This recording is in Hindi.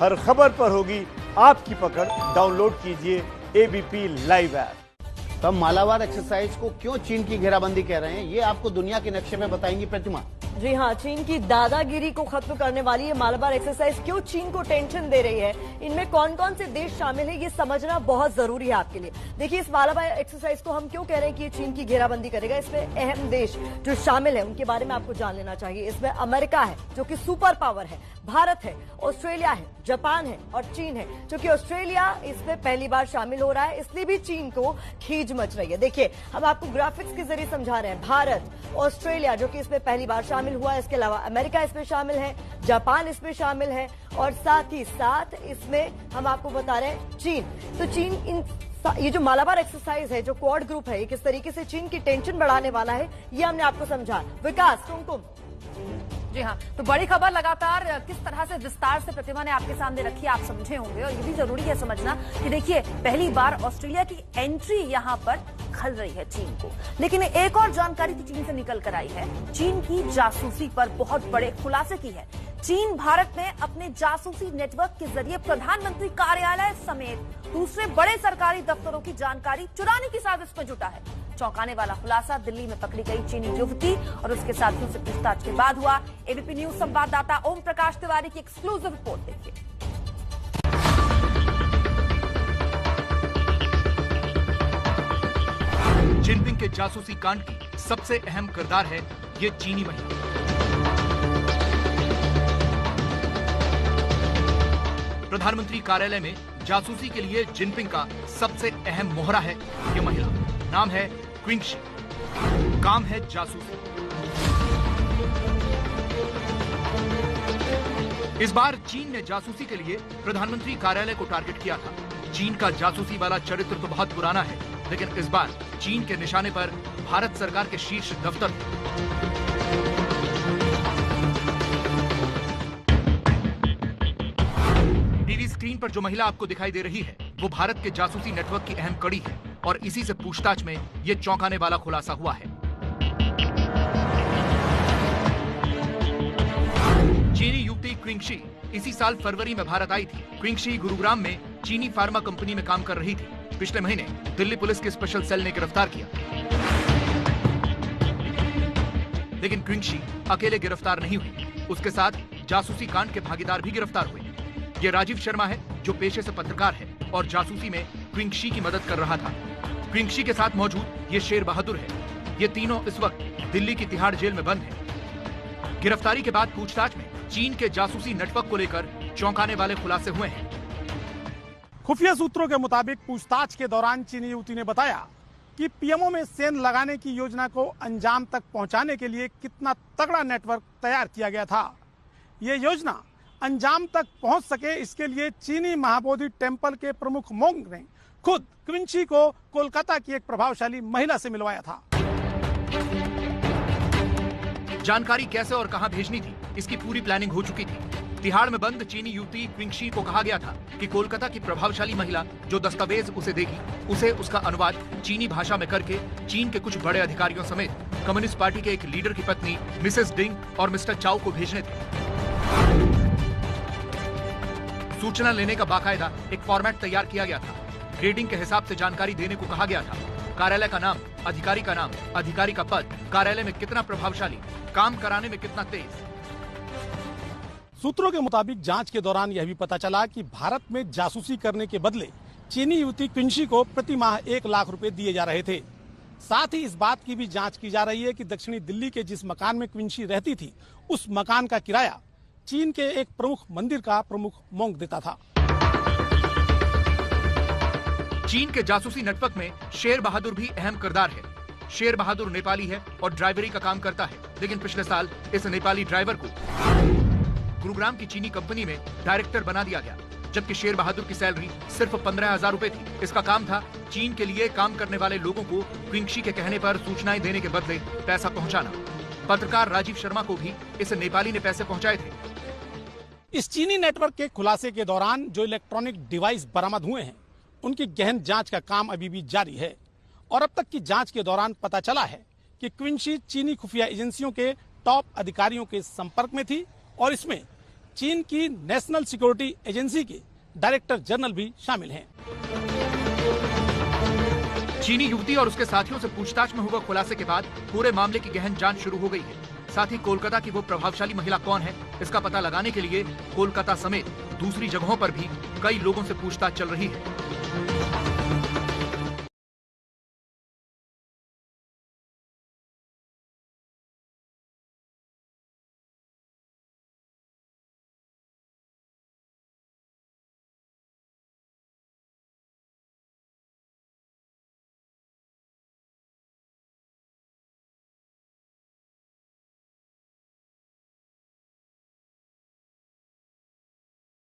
हर खबर पर होगी आपकी पकड़। डाउनलोड कीजिए एबीपी लाइव ऐप। तब मालाबार एक्सरसाइज को क्यों चीन की घेराबंदी कह रहे हैं, ये आपको दुनिया के नक्शे में बताएंगी प्रतिमा। जी हाँ, चीन की दादागिरी को खत्म करने वाली ये मालाबार एक्सरसाइज क्यों चीन को टेंशन दे रही है, इनमें कौन कौन से देश शामिल है, ये समझना बहुत जरूरी है आपके लिए। देखिए, इस मालाबार एक्सरसाइज को हम क्यों कह रहे हैं कि ये चीन की घेराबंदी करेगा। इसमें अहम देश जो शामिल है उनके बारे में आपको जान लेना चाहिए। इसमें अमेरिका है जो कि सुपर पावर है, भारत है, ऑस्ट्रेलिया है, जापान है और चीन है। क्योंकि ऑस्ट्रेलिया इसमें पहली बार शामिल हो रहा है, इसलिए भी चीन को खींच मच रही है। देखिए, हम आपको ग्राफिक्स के जरिए समझा रहे हैं। भारत, ऑस्ट्रेलिया जो कि इसमें पहली बार शामिल हुआ है, इसके अलावा अमेरिका इसमें शामिल है, जापान इसमें शामिल है और साथ ही साथ इसमें हम आपको बता रहे हैं चीन। तो चीन ये जो मालाबार एक्सरसाइज है, जो क्वाड ग्रुप है, ये किस तरीके से चीन की टेंशन बढ़ाने वाला है, ये हमने आपको समझा। विकास, कुमकुम। जी हाँ, तो बड़ी खबर लगातार किस तरह से विस्तार से प्रतिमा ने आपके सामने रखी है, आप समझे होंगे। और ये भी जरूरी है समझना कि देखिए, पहली बार ऑस्ट्रेलिया की एंट्री यहाँ पर खल रही है चीन को। लेकिन एक और जानकारी तो चीन से निकल कर आई है, चीन की जासूसी पर बहुत बड़े खुलासे की है। चीन भारत में अपने जासूसी नेटवर्क के जरिए प्रधानमंत्री कार्यालय समेत दूसरे बड़े सरकारी दफ्तरों की जानकारी चुराने की साजिश में जुटा है। चौंकाने वाला खुलासा दिल्ली में पकड़ी गई चीनी युवती और उसके साथियों से पूछताछ के बाद हुआ। एबीपी न्यूज संवाददाता ओम प्रकाश तिवारी की एक्सक्लूसिव रिपोर्ट देखिए। जिनपिंग के जासूसी कांड की सबसे अहम किरदार है ये चीनी महिला। प्रधानमंत्री कार्यालय में जासूसी के लिए जिनपिंग का सबसे अहम मोहरा है ये महिला। नाम है क्विंग शी, काम है जासूसी। इस बार चीन ने जासूसी के लिए प्रधानमंत्री कार्यालय को टारगेट किया था। चीन का जासूसी वाला चरित्र तो बहुत पुराना है, लेकिन इस बार चीन के निशाने पर भारत सरकार के शीर्ष दफ्तर थे। टीवी स्क्रीन पर जो महिला आपको दिखाई दे रही है, वो भारत के जासूसी नेटवर्क की अहम कड़ी है और इसी से पूछताछ में ये चौंकाने वाला खुलासा हुआ है। चीनी युवती क्विंग शी इसी साल फरवरी में भारत आई थी। क्विंग शी गुरुग्राम में चीनी फार्मा कंपनी में काम कर रही थी। पिछले महीने दिल्ली पुलिस के स्पेशल सेल ने गिरफ्तार किया, लेकिन क्विंग शी अकेले गिरफ्तार नहीं हुई, उसके साथ जासूसी कांड के भागीदार भी गिरफ्तार हुए। ये राजीव शर्मा है जो पेशे से पत्रकार है और जासूसी में क्विंग शी की मदद कर रहा था। क्विंग शी के साथ मौजूद ये शेर बहादुर है। ये तीनों इस वक्त दिल्ली की तिहाड़ जेल में बंद हैं। गिरफ्तारी के बाद पूछताछ में चीन के जासूसी नेटवर्क को लेकर चौंकाने वाले खुलासे हुए हैं। खुफिया सूत्रों के मुताबिक पूछताछ के दौरान चीनी युवती ने बताया कि पीएमओ में सेंध लगाने की योजना को अंजाम तक पहुंचाने के लिए कितना तगड़ा नेटवर्क तैयार किया गया था। ये योजना अंजाम तक पहुंच सके, इसके लिए चीनी महाबोधि टेम्पल के प्रमुख मोंग ने खुद क्विंग शी को कोलकाता की एक प्रभावशाली महिला से मिलवाया था। जानकारी कैसे और कहां भेजनी थी, इसकी पूरी प्लानिंग हो चुकी थी। तिहाड़ में बंद चीनी युवती क्विंग शी को कहा गया था कि कोलकाता की प्रभावशाली महिला जो दस्तावेज उसे देगी, उसे उसका अनुवाद चीनी भाषा में करके चीन के कुछ बड़े अधिकारियों समेत कम्युनिस्ट पार्टी के एक लीडर की पत्नी मिसेस डिंग और मिस्टर चाओ को भेजने थे। सूचना लेने का बाकायदा एक फॉर्मेट तैयार किया गया था। ग्रेडिंग के हिसाब से जानकारी देने को कहा गया था। कार्यालय का नाम, अधिकारी का नाम, अधिकारी का पद, कार्यालय में कितना प्रभावशाली, काम कराने में कितना तेज। सूत्रों के मुताबिक जांच के दौरान यह भी पता चला कि भारत में जासूसी करने के बदले चीनी युवती क्विंग शी को प्रति माह 1 लाख रुपए दिए जा रहे थे। साथ ही इस बात की भी जांच की जा रही है कि दक्षिणी दिल्ली के जिस मकान में क्विंग शी रहती थी, उस मकान का किराया चीन के एक प्रमुख मंदिर का प्रमुख मोंग देता था। चीन के जासूसी नेटवर्क में शेर बहादुर भी अहम किरदार है। शेर बहादुर नेपाली है और ड्राइवरी का काम करता है, लेकिन पिछले साल इस नेपाली ड्राइवर को गुरुग्राम की चीनी कंपनी में डायरेक्टर बना दिया गया, जबकि शेर बहादुर की सैलरी सिर्फ 15,000 रुपए थी। इसका काम था चीन के लिए काम करने वाले लोगों को क्विंग शी के कहने पर सूचनाएं देने के बदले पैसा पहुंचाना। पत्रकार राजीव शर्मा को भी इस नेपाली ने पैसे पहुंचाए थे। इस चीनी नेटवर्क के खुलासे के दौरान जो इलेक्ट्रॉनिक डिवाइस बरामद हुए हैं, उनकी गहन जांच का काम अभी भी जारी है और अब तक की जांच के दौरान पता चला है कि क्विंग शी चीनी खुफिया एजेंसियों के टॉप अधिकारियों के संपर्क में थी और इसमें चीन की नेशनल सिक्योरिटी एजेंसी के डायरेक्टर जनरल भी शामिल हैं। चीनी युवती और उसके साथियों से पूछताछ में हुए खुलासे के बाद पूरे मामले की गहन जांच शुरू हो गई है। साथ ही कोलकाता की वो प्रभावशाली महिला कौन है, इसका पता लगाने के लिए कोलकाता समेत दूसरी जगहों पर भी कई लोगों से पूछताछ चल रही है।